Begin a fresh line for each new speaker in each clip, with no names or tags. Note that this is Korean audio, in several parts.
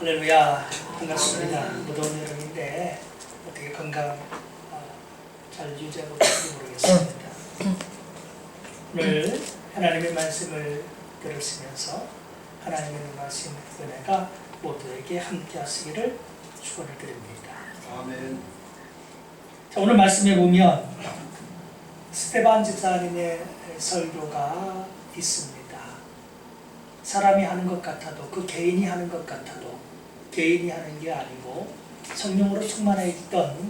할렐루야, 반갑습니다. 무더운 여름인데 어떻게 건강 잘 유지하고 있는지 모르겠습니다. 오늘 하나님의 말씀을 들으시면서 하나님의 말씀 은혜가 모두에게 함께 하시기를 축원을 드립니다.
아멘.
자, 오늘 말씀에 보면 스테반 집사님의 설교가 있습니다. 사람이 하는 것 같아도, 그 개인이 하는 것 같아도 개인이 하는 게 아니고 성령으로 충만해 있던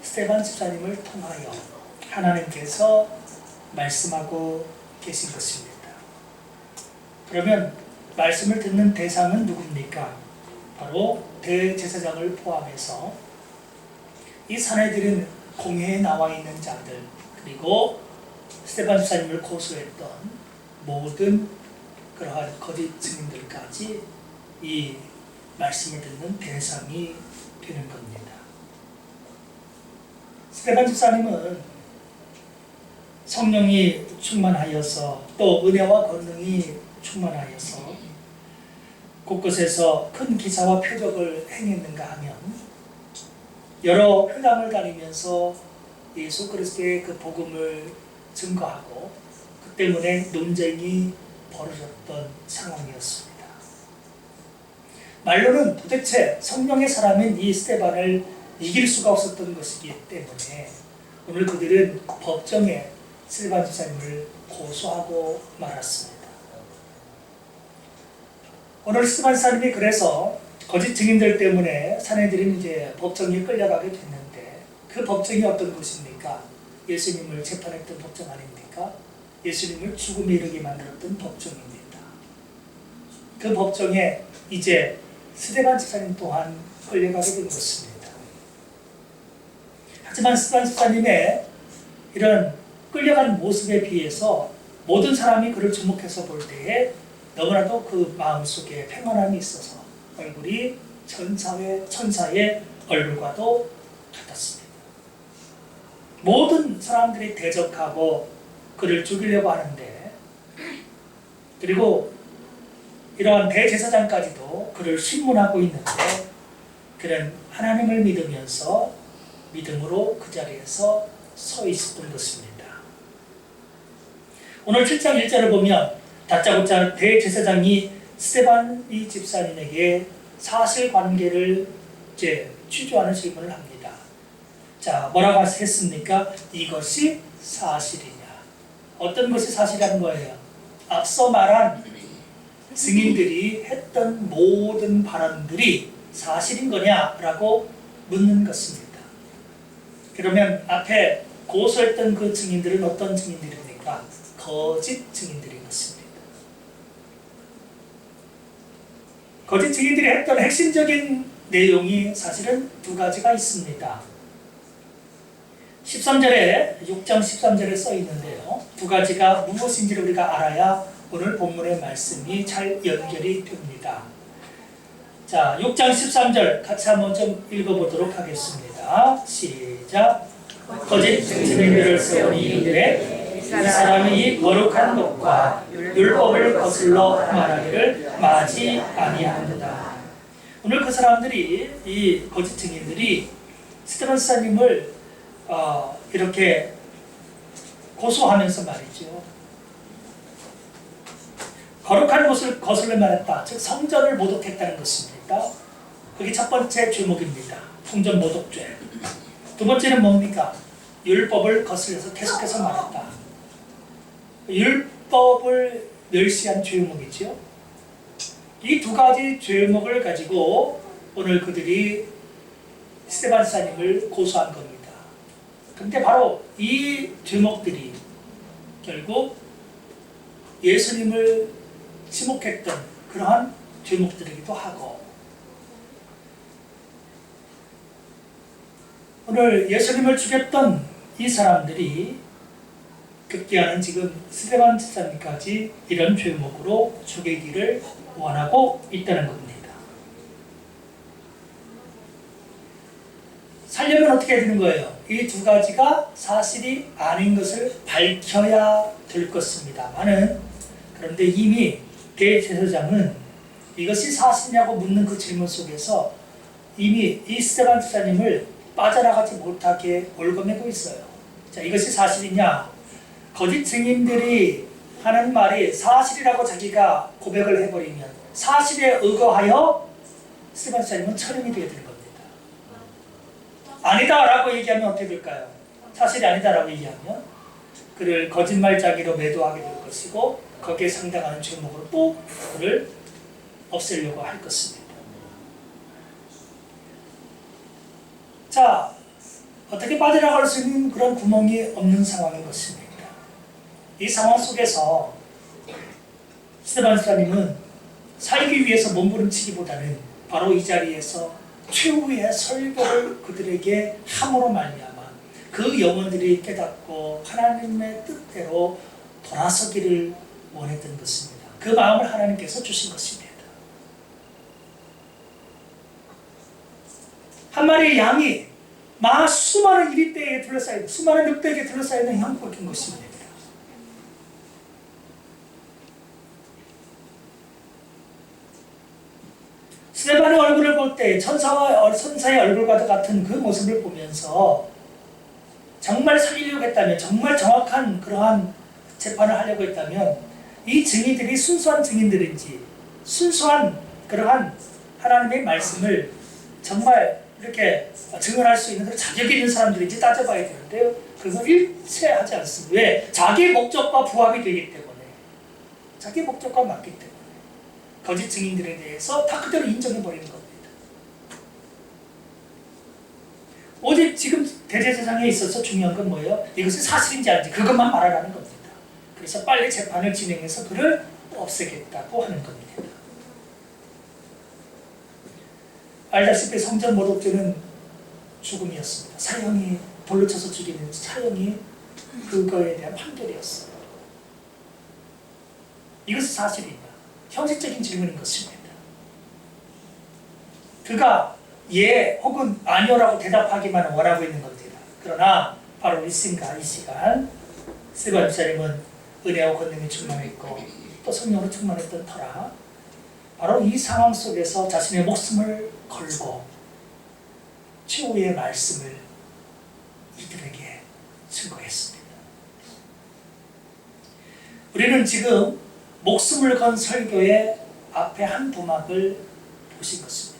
스테반 집사님을 통하여 하나님께서 말씀하고 계신 것입니다. 그러면 말씀을 듣는 대상은 누굽니까? 바로 대제사장을 포함해서 이 사내들은 공회에 나와 있는 자들, 그리고 스테반 집사님을 고소했던 모든 그러한 거짓 증인들까지 이 말씀을 듣는 대상이 되는 겁니다. 스테반 집사님은 성령이 충만하여서 또 은혜와 권능이 충만하여서 곳곳에서 큰 기사와 표적을 행했는가 하면 여러 회당을 다니면서 예수 그리스도의 그 복음을 증거하고 그 때문에 논쟁이 벌어졌던 상황이었습니다. 말로는 도대체 성령의 사람인 이 스테반을 이길 수가 없었던 것이기 때문에 오늘 그들은 법정에 스테반 집사님을 고소하고 말았습니다. 오늘 스테반 집사님이 그래서 거짓 증인들 때문에 사내들은 이제 법정에 끌려가게 됐는데 그 법정이 어떤 것입니까? 예수님을 재판했던 법정 아닙니까? 예수님을 죽음에 이르게 만들었던 법정입니다. 그 법정에 이제 스테반 집사님 또한 끌려가게 된 것입니다. 하지만 스테반 집사님의 이런 끌려간 모습에 비해서 모든 사람이 그를 주목해서 볼 때에 너무나도 그 마음속에 평안함이 있어서 얼굴이 천사의 얼굴과도 같았습니다. 모든 사람들이 대적하고 그를 죽이려고 하는데, 그리고 이러한 대제사장까지도 그를 신문하고 있는데 그는 하나님을 믿으면서 믿음으로 그 자리에서 서 있었던 것입니다. 오늘 7장 1절을 보면 다짜고짜 대제사장이 스테반 이 집사님에게 사실관계를 이제 취조하는 질문을 합니다. 자, 뭐라고 했습니까? 이것이 사실이냐? 어떤 것이 사실이라는 거예요? 앞서 말한 증인들이 했던 모든 발언들이 사실인 거냐라고 묻는 것입니다. 그러면 앞에 고소했던 그 증인들은 어떤 증인들입니까? 거짓 증인들인 것입니다. 거짓 증인들이 했던 핵심적인 내용이 사실은 두 가지가 있습니다. 13절에 6장 13절에 써 있는데요. 두 가지가 무엇인지를 우리가 알아야 오늘 본문의 말씀이 잘 연결이 됩니다. 자, 6장 13절 같이 한번 좀 읽어보도록 하겠습니다. 시작. 거짓 증인들을 세우니 이르되 이 사람이 이 거룩한 것과 율법을 거슬러 말하기를 마지 아니하는도다. 오늘 그 사람들이, 이 거짓 증인들이 스테반 집사님을 이렇게 고소하면서 말이죠. 거룩한 것을 거슬러 말했다. 즉 성전을 모독했다는 것입니다. 그게 첫 번째 죄목입니다. 성전 모독죄. 두 번째는 뭡니까? 율법을 거슬려서 계속해서 말했다. 율법을 멸시한 죄목이죠. 이 두 가지 죄목을 가지고 오늘 그들이 스테반 집사님을 고소한 겁니다. 그런데 바로 이 죄목들이 결국 예수님을 지목했던 그러한 죄목들이기도 하고, 오늘 예수님을 죽였던 이 사람들이 급기야는 지금 스테반 집사님까지 이런 죄목으로 죽이기를 원하고 있다는 겁니다. 살려면 어떻게 되는 거예요? 이 두 가지가 사실이 아닌 것을 밝혀야 될 것입니다만은, 그런데 이미 대제사장은 이것이 사실이냐고 묻는 그 질문 속에서 이미 이 스데반 집사님을 빠져나가지 못하게 올거매고 있어요. 자, 이것이 사실이냐? 거짓 증인들이 하는 말이 사실이라고 자기가 고백을 해버리면 사실에 의거하여 스데반 집사님은 처형이 되게 되는 겁니다. 아니다라고 얘기하면 어떻게 될까요? 사실이 아니다라고 얘기하면 그를 거짓말자기로 매도하게 될 것이고 거기에 상당한 죄목으로 또 그를 없애려고 할 것입니다. 자, 어떻게 빠져나갈 수 있는 그런 구멍이 없는 상황인 것입니다. 이 상황 속에서 스데반 집사님은 살기 위해서 몸부림치기보다는 바로 이 자리에서 최후의 설교를 그들에게 함으로 말미암아 그 영혼들이 깨닫고 하나님의 뜻대로 돌아서기를 원했던 것입니다. 그 마음을 하나님께서 주신 것입니다. 한 마리의 양이 수많은 이리떼에 둘러싸이고 수많은 늑대에게 둘러싸이는 형국인 것입니다. 스데반의 얼굴을 볼 때 천사의 얼굴과 같은 그 모습을 보면서 정말 살리려고 했다면, 정말 정확한 그러한 재판을 하려고 했다면 이 증인들이 순수한 증인들인지 순수한 그러한 하나님의 말씀을 정말 이렇게 증언할 수 있는 그런 자격이 있는 사람들인지 따져봐야 되는데요. 그것은 일체하지 않습니다. 왜? 자기의 목적과 부합이 되기 때문에, 자기의 목적과 맞기 때문에 거짓 증인들에 대해서 다 그대로 인정해버리는 겁니다. 오직 지금 대제사장에 있어서 중요한 건 뭐예요? 이것이 사실인지 아닌지 그것만 말하라는 겁니다. 그래서 빨리 재판을 진행해서 그를 없애겠다고 하는 겁니다. 알다시피 성전 모독죄는 죽음이었습니다. 사형이, 돌로 쳐서 죽이는 사형이 그거에 대한 판결이었어요. 이것이 사실이냐? 형식적인 질문인 것입니다. 그가 예 혹은 아니요라고 대답하기만 원하고 있는 겁니다. 그러나 바로 이 시간 스데반 집사님은 은혜와 권능이 충만했고 또 성령으로 충만했던 터라 바로 이 상황 속에서 자신의 목숨을 걸고 최후의 말씀을 이들에게 증거했습니다. 우리는 지금 목숨을 건 설교의 앞에 한 부막을 보신 것입니다.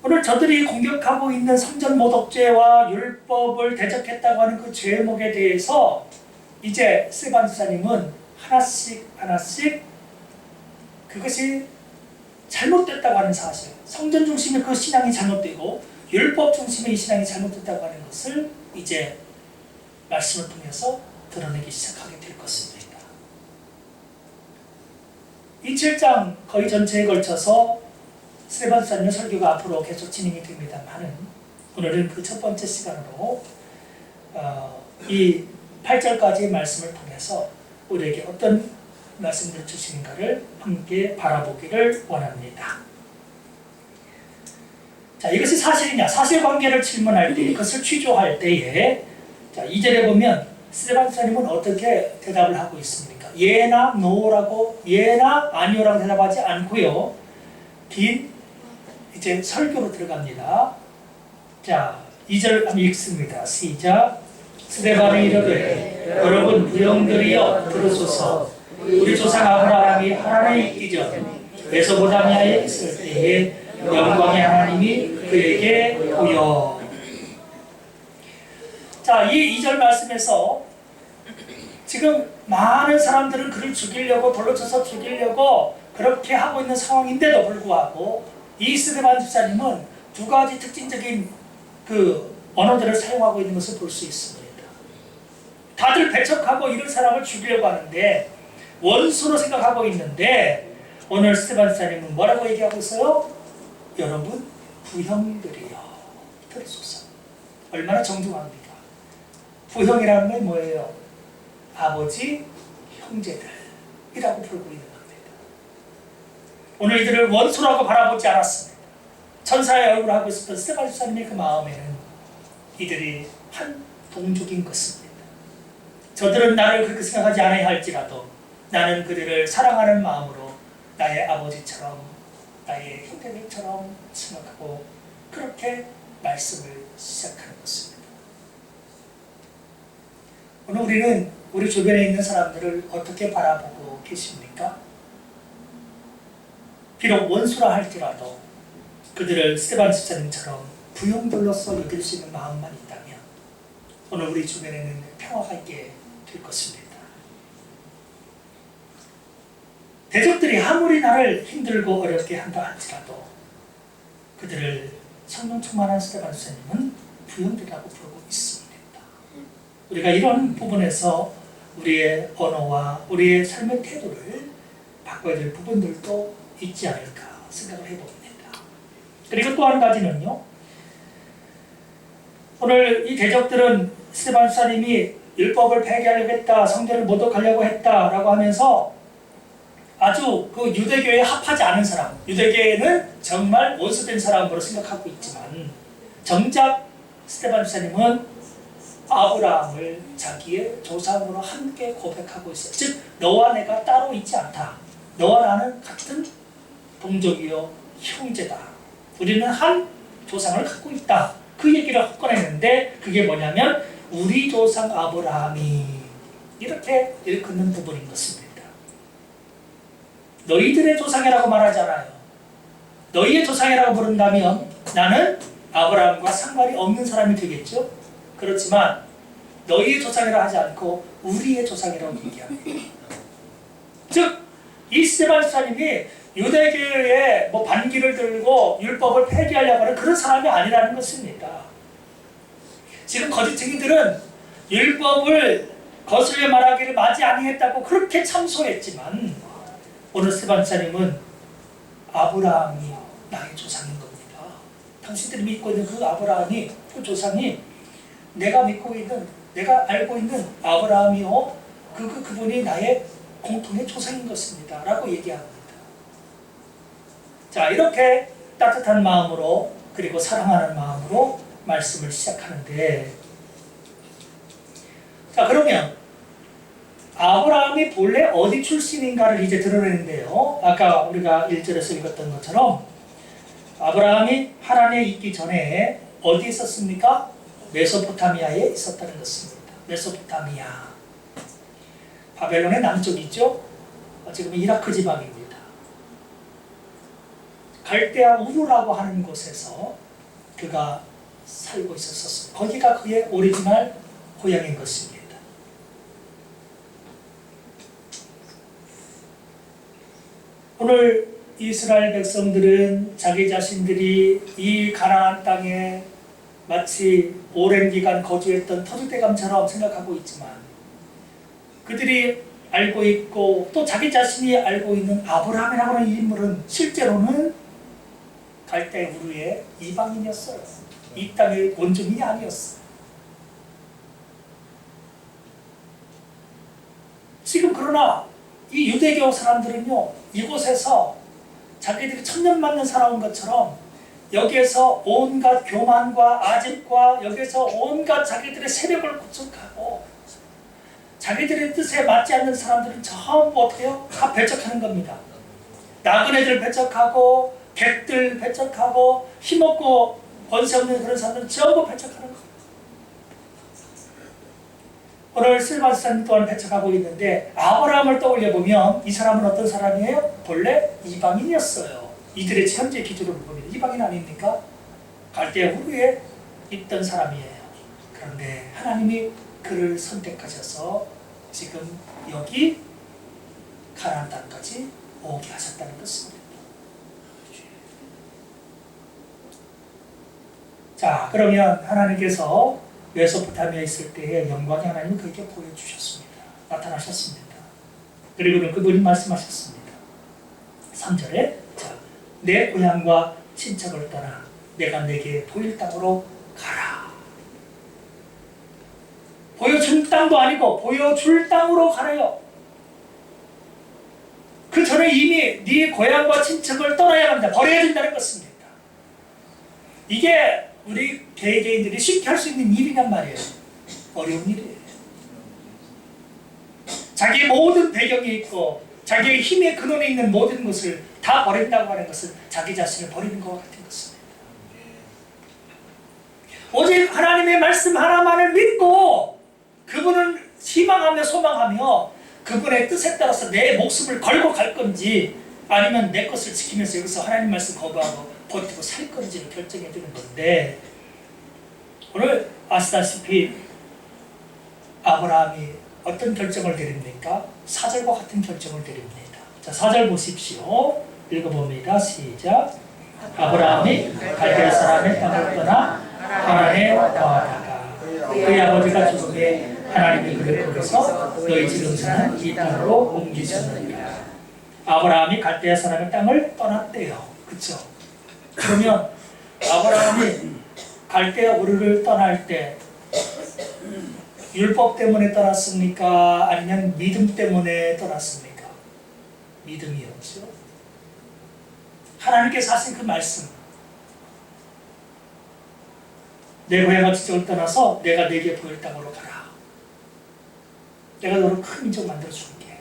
오늘 저들이 공격하고 있는 성전 모독죄와 율법을 대적했다고 하는 그 죄목에 대해서 이제 스데반 집사님은 하나씩 그것이 잘못됐다고 하는 사실, 성전 중심의 그 신앙이 잘못되고 율법 중심의 이 신앙이 잘못됐다고 하는 것을 이제 말씀을 통해서 드러내기 시작하게 될 것입니다. 이 7장 거의 전체에 걸쳐서 스데반 집사님의 설교가 앞으로 계속 진행이 됩니다만은 오늘은 그 첫 번째 시간으로 이 8절까지의 말씀을 통해서 우리에게 어떤 말씀을 주시는가를 함께 바라보기를 원합니다. 자, 이것이 사실이냐? 사실관계를 질문할 때, 그것을 취조할 때에 자, 2절에 보면 스데반 집사님은 어떻게 대답을 하고 있습니까? 예나 노라고, 예나 아니오라고 대답하지 않고요. 긴 이제 설교로 들어갑니다. 자, 2절 한번 읽습니다. 시작. 스데반이 이르되 여러분 부형들이여 들으소서. 우리 조상 아브라함이 하나님에 있기 전 메소포타미아에 있을 때에 영광의 하나님이 그에게 보여. 자, 이 2절 말씀에서 지금 많은 사람들은 그를 죽이려고 돌로 쳐서 죽이려고 그렇게 하고 있는 상황인데도 불구하고 이 스데반 집사님은 두 가지 특징적인 그 언어들을 사용하고 있는 것을 볼 수 있습니다. 다들 배척하고 이런 사람을 죽이려고 하는데 원수로 생각하고 있는데 오늘 스데반 집사님은 뭐라고 얘기하고 있어요? 여러분 부형들이여 들으소서. 얼마나 정중합니까? 부형이라는 건 뭐예요? 아버지, 형제들이라고 부르고 있는 겁니다. 오늘 이들을 원수라고 바라보지 않았습니다. 천사의 얼굴을 하고 있었던 스데반 집사님의 그 마음에는 이들이 한 동족인 것입니다. 저들은 나를 그렇게 생각하지 않아야 할지라도 나는 그들을 사랑하는 마음으로 나의 아버지처럼 나의 형제들처럼 생각하고 그렇게 말씀을 시작하는 것입니다. 오늘 우리는 우리 주변에 있는 사람들을 어떻게 바라보고 계십니까? 비록 원수라 할지라도 그들을 스테반 집사님처럼 부형들로서 여길 수 있는 마음만 있다면 오늘 우리 주변에는 평화가 있게 될 것입니다. 대적들이 아무리 나를 힘들고 어렵게 한다 할지라도 그들을 성령 충만한 스테반 집사님은 부형들이라고 부르고 있습니다. 우리가 이런 부분에서 우리의 언어와 우리의 삶의 태도를 바꿔야 될 부분들도 있지 않을까 생각을 해봅니다. 그리고 또 한 가지는요, 오늘 이 대적들은 스테반 집사님이 율법을 폐기하려고 했다, 성전을 모독하려고 했다라고 하면서 아주 그 유대교에 합하지 않은 사람, 유대교에는 정말 원수된 사람으로 생각하고 있지만 정작 스테반 집사님은 아브라함을 자기의 조상으로 함께 고백하고 있어요. 즉 너와 내가 따로 있지 않다. 너와 나는 같은 동족이요 형제다. 우리는 한 조상을 갖고 있다. 그 얘기를 꺼내는데 그게 뭐냐면 우리 조상 아브라함이 이렇게 일컫는 부분인 것입니다. 너희들의 조상이라고 말하잖아요. 너희의 조상이라고 부른다면 나는 아브라함과 상관이 없는 사람이 되겠죠. 그렇지만 너희의 조상이라 하지 않고 우리의 조상이라고 얘기합니다. 즉 이 스테반 집사님이 유대교의 반기를 들고 율법을 폐기하려고 하는 그런 사람이 아니라는 것입니다. 지금 거짓 증인들은 율법을 거슬려 말하기를 마지 아니했다고 그렇게 참소했지만 오늘 스테반 집사님은 아브라함이 나의 조상인 겁니다. 당신들이 믿고 있는 그 아브라함이, 그 조상이 내가 믿고 있는, 내가 알고 있는 아브라함이요 그분이 나의 공통의 조상인 것입니다 라고 얘기합니다. 자, 이렇게 따뜻한 마음으로 그리고 사랑하는 마음으로 말씀을 시작하는데, 자 그러면 아브라함이 본래 어디 출신인가를 이제 드러내는데요. 아까 우리가 1절에서 읽었던 것처럼 아브라함이 하란에 있기 전에 어디에 있었습니까? 메소포타미아에 있었다는 것입니다. 메소포타미아, 바벨론의 남쪽이죠. 지금 이라크 지방입니다. 갈대아 우르라고 하는 곳에서 그가 살고 있었습니다. 거기가 그의 오리지널 고향인 것입니다. 오늘 이스라엘 백성들은 자기 자신들이 이 가나안 땅에 마치 오랜 기간 거주했던 터줏대감처럼 생각하고 있지만 그들이 알고 있고 또 자기 자신이 알고 있는 아브라함이라고 하는 인물은 실제로는 갈대 우르의 이방인이었어요. 이 땅의 원주민이 아니었어요. 지금 그러나 이 유대교 사람들은요, 이곳에서 자기들이 천년만년 살아온 것처럼 여기에서 온갖 교만과 아집과 여기에서 온갖 자기들의 세력을 구축하고 자기들의 뜻에 맞지 않는 사람들은 전부 어때요? 다 배척하는 겁니다. 나그네들 배척하고 객들 배척하고 힘없고 권세 없는 그런 사람들은 전부 배척하는 겁니다. 오늘 스테반 집사님 또한 배척하고 있는데 아브라함을 떠올려보면 이 사람은 어떤 사람이에요? 본래 이방인이었어요. 이들의 현재 기준으로 보면 이방인 아닙니까? 갈대아 우르에 있던 사람이에요. 그런데 하나님이 그를 선택하셔서 지금 여기 가나안 땅까지 오게 하셨다는 것입니다. 자, 그러면 하나님께서 메소포타미아에 있을 때의 영광이 하나님이 그에게 보여주셨습니다. 나타나셨습니다. 그리고는 그분이 말씀하셨습니다. 3절에 자, 내 고향과 친척을 떠나 내가 내게 보일 땅으로 가라. 보여준 땅도 아니고 보여줄 땅으로 가래요. 그 전에 이미 네 고향과 친척을 떠나야 합니다. 버려야 된다는 것입니다. 이게 우리 개개인들이 쉽게 할 수 있는 일이란 말이에요. 어려운 일이에요. 자기의 모든 배경이 있고 자기의 힘의 근원에 있는 모든 것을 다 버린다고 하는 것은 자기 자신을 버리는 것과 같은 것입니다. 오직 하나님의 말씀 하나만을 믿고 그분을 희망하며 소망하며 그분의 뜻에 따라서 내 목숨을 걸고 갈 건지 아니면 내 것을 지키면서 여기서 하나님 말씀 거부하고 버티고 살 건지를 결정해 주는 건데, 오늘 아시다시피 아브라함이 어떤 결정을 내립니까? 4절과 같은 결정을 내립니다. 자, 4절 보십시오. 읽어봅니다. 시작. 아브라함이 갈대아 사람의 땅을 떠나 하란에 거하다가 그의 아버지가 죽음에 하나님이 그를 거기서 너희 지금 사는 이 땅으로 옮기셨느니라. 아브라함이 갈대아 사람의 땅을 떠났대요. 그렇죠? 그러면 아브라함이 갈대아 우르를 떠날 때 율법 때문에 떠났습니까? 아니면 믿음 때문에 떠났습니까? 믿음이었죠. 하나님께서 하신 그 말씀, 내 고향과 지적을 떠나서 내가 네게 보일 땅으로 가라. 내가 너를 큰 민족 만들어 줄게.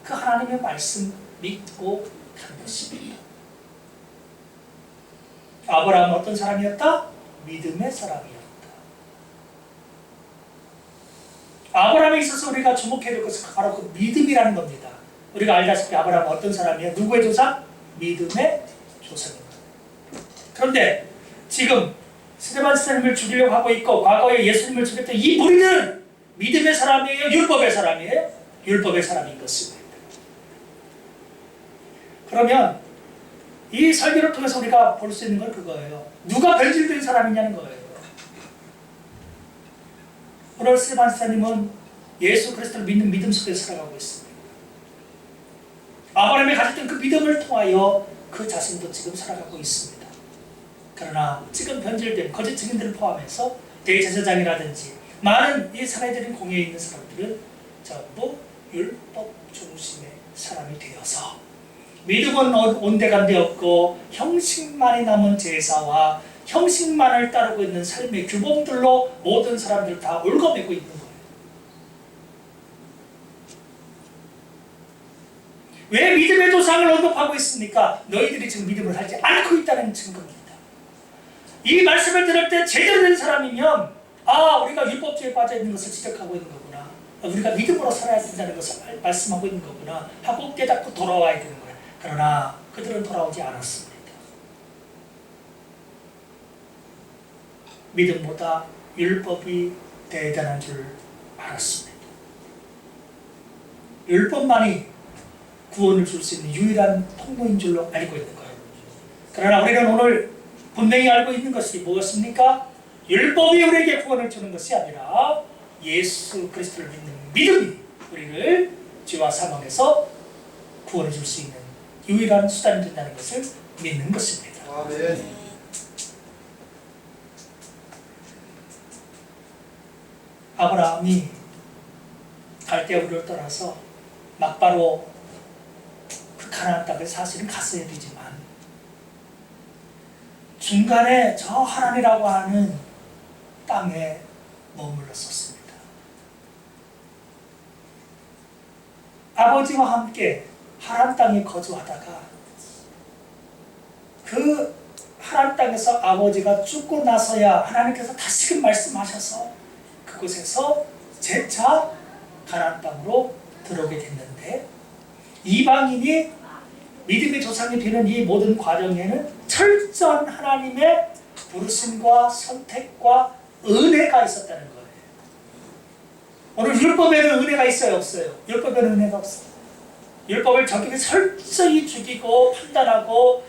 그 하나님의 말씀 믿고 간 것입니다. 아브라함은 어떤 사람이었다? 믿음의 사람이었다. 아브라함에 있어서 우리가 주목해야 될 것은 바로 그 믿음이라는 겁니다. 우리가 알다시피 아브라함은 어떤 사람이에요? 누구의 조상? 믿음의 조상입니다. 그런데 지금 스데반 스님을 죽이려고 하고 있고 과거에 예수님을 죽였던 이 무리는 믿음의 사람이에요? 율법의 사람이에요? 율법의 사람인 것입니다. 그러면 이 설교를 통해서 우리가 볼 수 있는 건 그거예요. 누가 변질된 사람이냐는 거예요. 오늘 스데반 스님은 예수 그리스도를 믿는 믿음 속에서 살아가고 있습니다. 아브라함이 가졌던 그 믿음을 통하여 그 자신도 지금 살아가고 있습니다. 그러나 지금 변질된 거짓 증인들을 포함해서 대제사장이라든지 많은 이 사내들인 공회에 있는 사람들은 전부 율법 중심의 사람이 되어서 믿음은 온데간데 없고 형식만이 남은 제사와 형식만을 따르고 있는 삶의 규범들로 모든 사람들을 다 얽어매고 있는 거예요. 왜 믿음의 조상을 언급하고 있습니까? 너희들이 지금 믿음을 살지 않고 있다는 증거입니다. 이 말씀을 들을 때 제대로 된 사람이면 우리가 율법주의에 빠져 있는 것을 지적하고 있는 거구나, 우리가 믿음으로 살아야 된다는 것을 말씀하고 있는 거구나 하고 깨닫고 돌아와야 되는 거예요. 그러나 그들은 돌아오지 않았습니다. 믿음보다 율법이 대단한 줄 알았습니다. 율법만이 구원을 줄 수 있는 유일한 통로인 줄로 알고 있는 거예요. 그러나 우리는 오늘 분명히 알고 있는 것이 무엇입니까? 율법이 우리에게 구원을 주는 것이 아니라 예수 그리스도를 믿는 믿음이 우리를 죄와 사망에서 구원해 줄 수 있는 유일한 수단이 된다는 것을 믿는 것입니다.
아멘.
아브라함이 갈대아 우르를 떠나서 막바로 그 가나안 땅에 사실은 갔어야 되지만 중간에 저 하란이라고 하는 땅에 머물렀었습니다. 아버지와 함께 하란 땅에 거주하다가 그 하란 땅에서 아버지가 죽고 나서야 하나님께서 다시금 말씀하셔서 그곳에서 재차 가나안 땅으로 들어오게 됐는데, 이방인이 믿음의 조상이 되는 이 모든 과정에는 철저한 하나님의 부르심과 선택과 은혜가 있었다는 거예요. 오늘 율법에는 은혜가 있어요, 없어요? 율법에는 은혜가 없어요. 율법을 적에게 철저히 죽이고 판단하고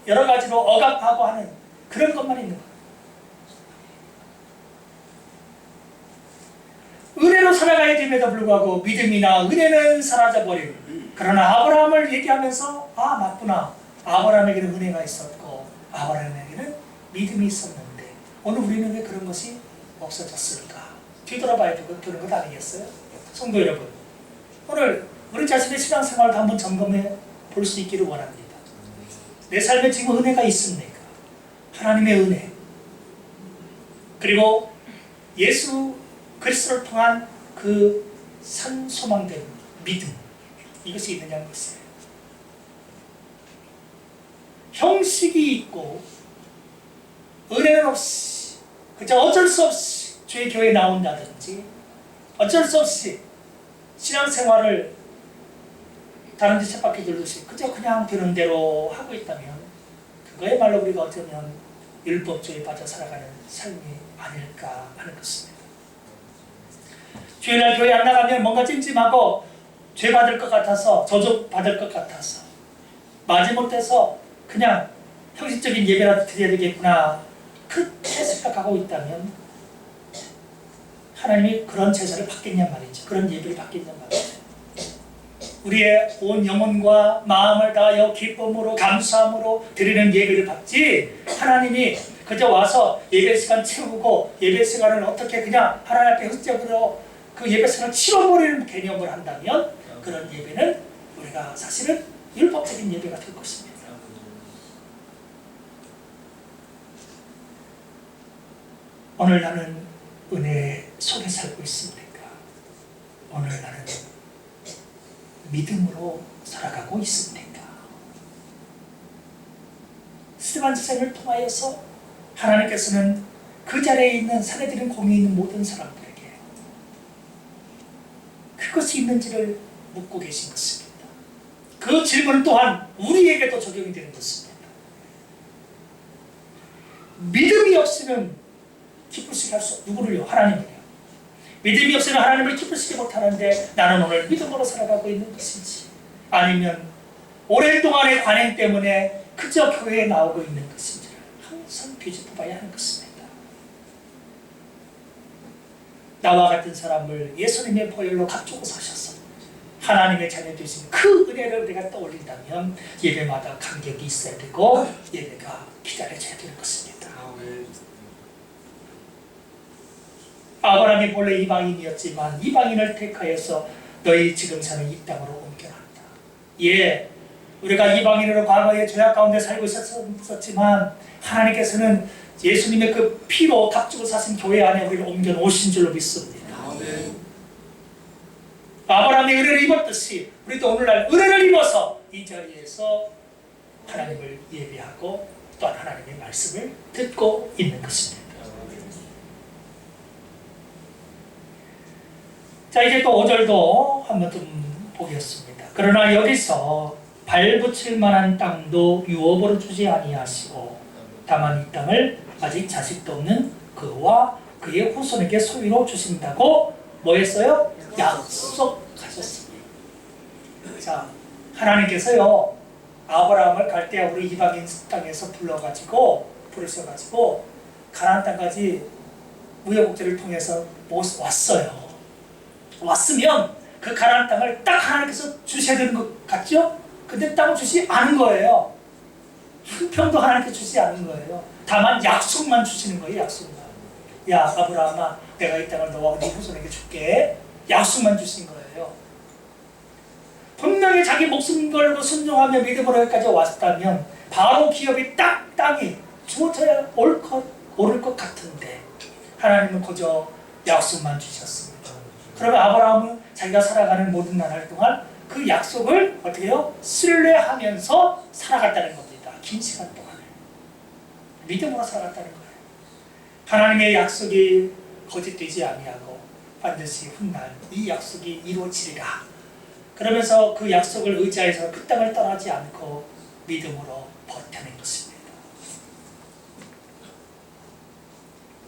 여러 가지로 억압하고 하는 그런 것만 있는 거예요. 은혜로 살아가야 됨에도 불구하고 믿음이나 은혜는 사라져버린, 그러나 아브라함을 얘기하면서 맞구나, 아브라함에게는 은혜가 있었고 아브라함에게는 믿음이 있었는데 오늘 우리는 왜 그런 것이 없어졌을까? 뒤돌아봐야 되는 것 아니겠어요? 성도 여러분, 오늘 우리 자신의 신앙생활도 한번 점검해 볼 수 있기를 원합니다. 내 삶에 지금 은혜가 있습니까? 하나님의 은혜, 그리고 예수 그리스도를 통한 그 산 소망된 믿음, 이것이 있느냐는 것이에요. 형식이 있고 은혜는 없이 그저 어쩔 수 없이 주의 교회에 나온다든지 어쩔 수 없이 신앙생활을 다른 데 쳇바퀴 돌듯이 그저 그냥 되는 대로 하고 있다면 그거야말로 우리가 어쩌면 율법주의에 빠져 살아가는 삶이 아닐까 하는 것입니다. 주일날 교회 안 나가면 뭔가 찜찜하고 죄 받을 것 같아서 저주 받을 것 같아서 마지못해서 그냥 형식적인 예배라도 드려야 되겠구나 그렇게 생각하고 있다면 하나님이 그런 제사를 받겠냐 말이죠. 그런 예배를 받겠냐 말이죠. 우리의 온 영혼과 마음을 다하여 기쁨으로 감사함으로 드리는 예배를 받지 하나님이 그저 와서 예배 시간 채우고 예배 시간을 어떻게 그냥 하나님 앞에 흑적으로 그 예배 시간을 치러버리는 개념을 한다면 그런 예배는 우리가 사실은 율법적인 예배가 될 것입니다. 오늘 나는 은혜 속에 살고 있습니까? 오늘 나는 믿음으로 살아가고 있습니까? 스데반 집사님을 통하여서 하나님께서는 그 자리에 있는 사내들인 공에 있는 모든 사람들에게 그것이 있는지를 묻고 계신 것입니다. 그 질문 또한 우리에게도 적용이 되는 것입니다. 믿음이 없으면 기쁘시게 할 수 누구를요? 하나님을요. 믿음이 없으면 하나님을 기쁘시게 못하는데 나는 오늘 믿음으로 살아가고 있는 것인지 아니면 오랫동안의 관행 때문에 그저 교회에 나오고 있는 것인지를 항상 뒤집어봐야 하는 것입니다. 나와 같은 사람을 예수님의 보혈로 감추고 사셔서 하나님의 자녀 되신 그 은혜를 우리가 떠올린다면 예배마다 간격이 있어야 되고 예배가 기다려져야 되는 것입니다. 아브라함이 본래 이방인이었지만 이방인을 택하여서 너희 지금 사는 이 땅으로 옮겨놨다. 예, 우리가 이방인으로 과거에 죄악 가운데 살고 있었지만 하나님께서는 예수님의 그 피로 값주고 사신 교회 안에 우리를 옮겨놓으신 줄로 믿습니다. 아브라함이 은혜를 입었듯이 우리도 오늘날 은혜를 입어서 이 자리에서 하나님을 예배하고 또한 하나님의 말씀을 듣고 있는 것입니다. 자, 이제 또 5절도 한번 좀 보겠습니다. 그러나 여기서 발붙일 만한 땅도 유업으로 주지 아니하시고 다만 이 땅을 아직 자식도 없는 그와 그의 후손에게 소유로 주신다고 뭐 했어요? 약속하셨습니다. 자, 하나님께서요 아브라함을 갈대아 우리 이방인 땅에서 부르셔가지고 가나안 땅까지 우여곡절을 통해서 왔어요. 왔으면 그 가나안 땅을 딱 하나님께서 주셔야 되는 것 같죠? 근데 땅을 주시지 않은 거예요. 한 평도 하나님께 주시지 않은 거예요. 다만 약속만 주시는 거예요. 약속만. 야 아브라함아, 내가 이 땅을 너와 네 후손에게 줄게. 약속만 주신 거예요. 분명히 자기 목숨 걸고 순종하며 믿음으로 여기까지 왔다면 바로 기업이 딱 땅이 주어져야 오를 것 같은데 하나님은 그저 약속만 주셨습니다. 그러면 아브라함은 자기가 살아가는 모든 나날 동안 그 약속을 어떻게 해요? 신뢰하면서 살아갔다는 겁니다. 긴 시간 동안에 믿음으로 살아갔다는 거예요. 하나님의 약속이 거짓되지 아니하고 반드시 훗날 이 약속이 이루어지리라. 그러면서 그 약속을 의지해서 그 땅을 떠나지 않고 믿음으로 버텨낸 것입니다.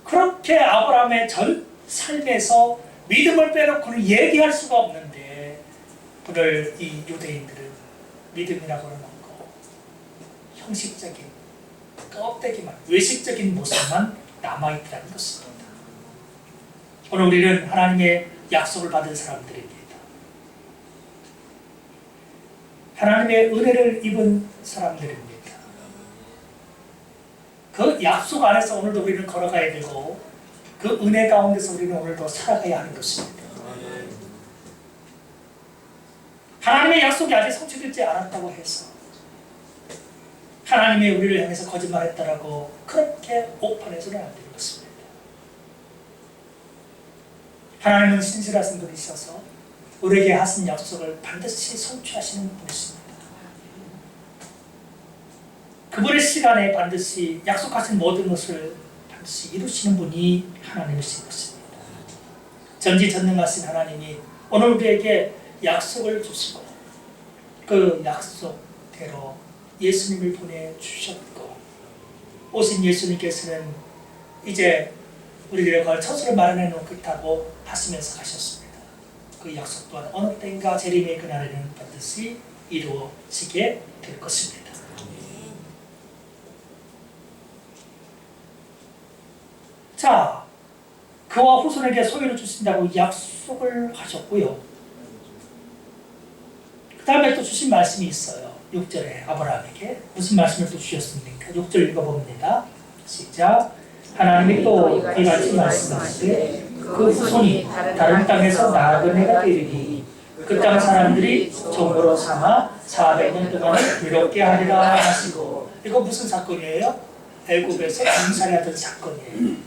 그렇게 아브라함의 전 삶에서 믿음을 빼놓고는 얘기할 수가 없는데 오늘 이 유대인들은 믿음이라고는 없고 형식적인 껍데기만 외식적인 모습만 남아있다는 것입니다. 오늘 우리는 하나님의 약속을 받은 사람들입니다. 하나님의 은혜를 입은 사람들입니다. 그 약속 안에서 오늘도 우리는 걸어가야 되고 그 은혜 가운데서 우리는 오늘도 살아가야 하는 것입니다. 하나님의 약속이 아직 성취되지 않았다고 해서 하나님이 우리를 향해서 거짓말했다라고 그렇게 오판해서는 안 되는 것입니다. 하나님은 신실하신 분이셔서 우리에게 하신 약속을 반드시 성취하시는 분이십니다. 그분의 시간에 반드시 약속하신 모든 것을 반드시 이루시는 분이 하나님이신 것입니다. 전지전능하신 하나님이 오늘 우리에게 약속을 주시고 그 약속대로 예수님을 보내주셨고 오신 예수님께서는 이제 우리들의 걸 처소를 마련해 놓겠다고 하시면서 가셨습니다. 그 약속 또한 어느 때인가 재림의 그날에는 반드시 이루어지게 될 것입니다. 자, 그와 후손에게 소유를 주신다고 약속을 하셨고요. 그 다음에 또 주신 말씀이 있어요. 6절에 아브라함에게 무슨 말씀을 또 주셨습니까? 6절 읽어봅니다. 시작. 하나님이 또 이같이 말씀하시되 그 후손이 다른 땅에서 나그네가 되리니 그 땅 사람들이 종으로 삼아 400년 동안 괴롭게 하리라 하시고. 이거 무슨 사건이에요? 애굽에서 군사하던 사건이에요.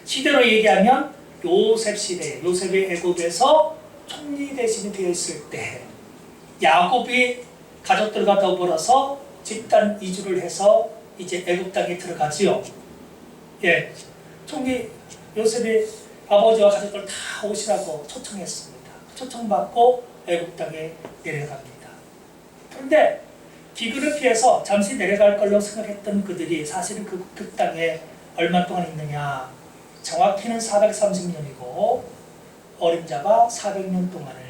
시대로 얘기하면 요셉 시대, 요셉이 애굽에서 총리 대신이 되어 있을 때 야곱이 가족들과 더불어서 집단 이주를 해서 이제 애굽 땅에 들어가지요. 예, 총리 요셉이 아버지와 가족들 다 오시라고 초청했습니다. 초청받고 애굽 땅에 내려갑니다. 그런데 기근을 피해서 잠시 내려갈 걸로 생각했던 그들이 사실은 그 땅에 얼마 동안 있느냐? 정확히는 430년이고 어림잡아 400년 동안을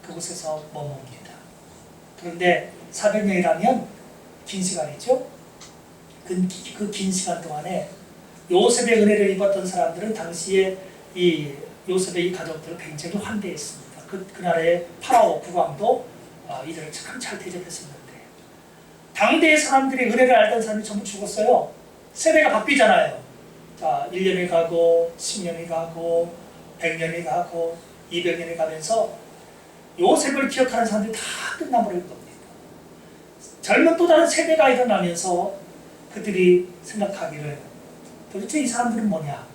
그곳에서 머뭅니다. 그런데 400년이라면 긴 시간이죠. 그 긴 시간 동안에 요셉의 은혜를 입었던 사람들은 당시에 이 요셉의 이 가족들을 굉장히 환대했습니다. 그날의 파라오 국왕도 이들을 참 잘 대접했었는데 당대의 사람들이 은혜를 알던 사람이 전부 죽었어요. 세대가 바뀌잖아요. 자, 1년이 가고 10년이 가고 100년이 가고 200년이 가면서 요셉을 기억하는 사람들이 다 끝나버릴 겁니다. 젊은 또 다른 세대가 일어나면서 그들이 생각하기를 도대체 이 사람들은 뭐냐?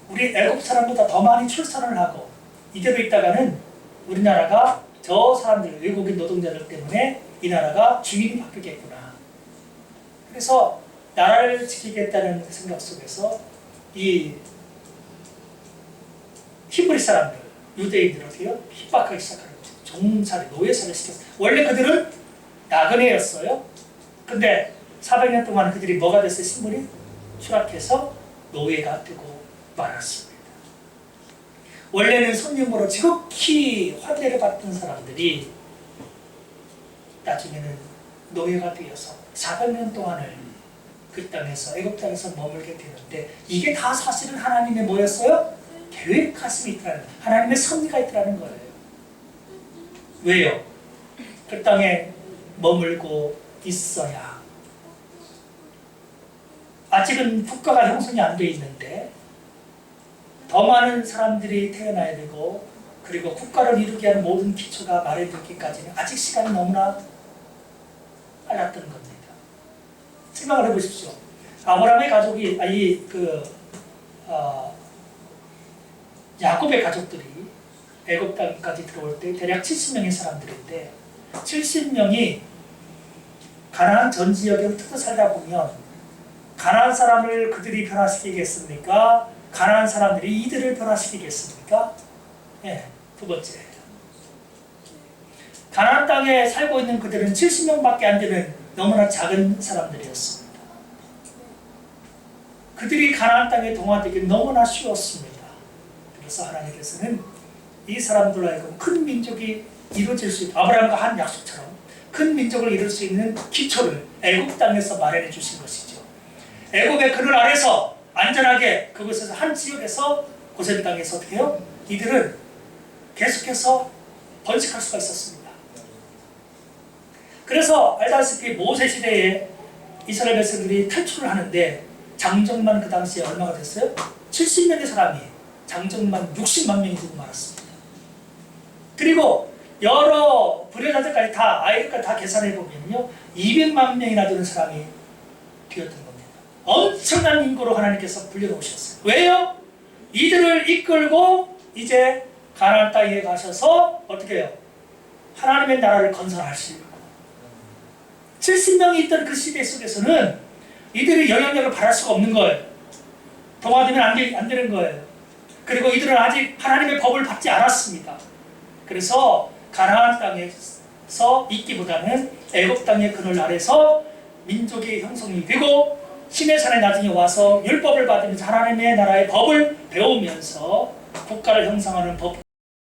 우리 애국 사람보다 더 많이 출산을 하고 이대로 있다가는 우리나라가 저 사람들, 외국인 노동자들 때문에 이 나라가 주인이 바뀌겠구나. 그래서 나라를 지키겠다는 생각 속에서 이 히브리 사람들, 유대인들 어떻게요? 핍박하기 시작하는 거죠. 종살이, 노예살이 시켰어요. 원래 그들은 나그네였어요. 근데 400년 동안 그들이 뭐가 됐어요? 신분이 추락해서 노예가 되고 말았습니다. 원래는 손님으로 지극히 환대를 받던 사람들이 나중에는 노예가 되어서 400년 동안을 그 땅에서 애굽 땅에서 머물게 되는데 이게 다 사실은 하나님의 뭐였어요? 계획하심이 있다는, 하나님의 섭리가 있다는 거예요. 왜요? 그 땅에 머물고 있어야 아직은 국가가 형성이 안 돼 있는데 더 많은 사람들이 태어나야 되고 그리고 국가를 이루게 하는 모든 기초가 마련되기까지는 아직 시간이 너무나 빨랐던 겁니다. 생각을 해보십시오. 아브라함의 가족이 야곱의 가족들이 애굽 땅까지 들어올 때 대략 70명의 사람들인데 70명이 가나안 전 지역에 흩어져 살다 보면 가나안 사람을 그들이 변화시키겠습니까? 가나안 사람들이 이들을 변화시키겠습니까? 네, 두 번째. 가나안 땅에 살고 있는 그들은 70명밖에 안 되는 너무나 작은 사람들이었습니다. 그들이 가나안 땅에 동화되기 너무나 쉬웠습니다. 그래서 하나님께서는 이 사람들로 하여금 큰 민족이 이루어질 수 있는, 아브라함과 한 약속처럼 큰 민족을 이룰 수 있는 기초를 애굽 땅에서 마련해 주신 것이죠. 애굽의 그늘 아래서 안전하게 그곳에서 한 지역에서 고센 땅에서 어떻게 해요? 이들은 계속해서 번식할 수가 있었습니다. 그래서 알다시피 모세 시대에 이스라엘 백성들이 탈출을 하는데 장정만 그 당시에 얼마가 됐어요? 70명의 사람이 장정만 60만 명이 되고 말았습니다. 그리고 여러 불효자들까지 다 아이들까지 다 계산해 보면요 200만 명이나 되는 사람이 되었던 겁니다. 엄청난 인구로 하나님께서 불려놓으셨어요. 왜요? 이들을 이끌고 이제 가나안 땅에 가셔서 어떻게 해요? 하나님의 나라를 건설하시고 70명이 있던 그 시대 속에서는 이들이 영향력을 발할 수가 없는 거예요. 동화되면 안 되는 거예요. 그리고 이들은 아직 하나님의 법을 받지 않았습니다. 그래서 가나안 땅에서 있기보다는 애굽 땅의 그늘 아래서 민족의 형성이 되고 시내산에 나중에 와서 율법을 받으면서 하나님의 나라의 법을 배우면서 국가를 형성하는 법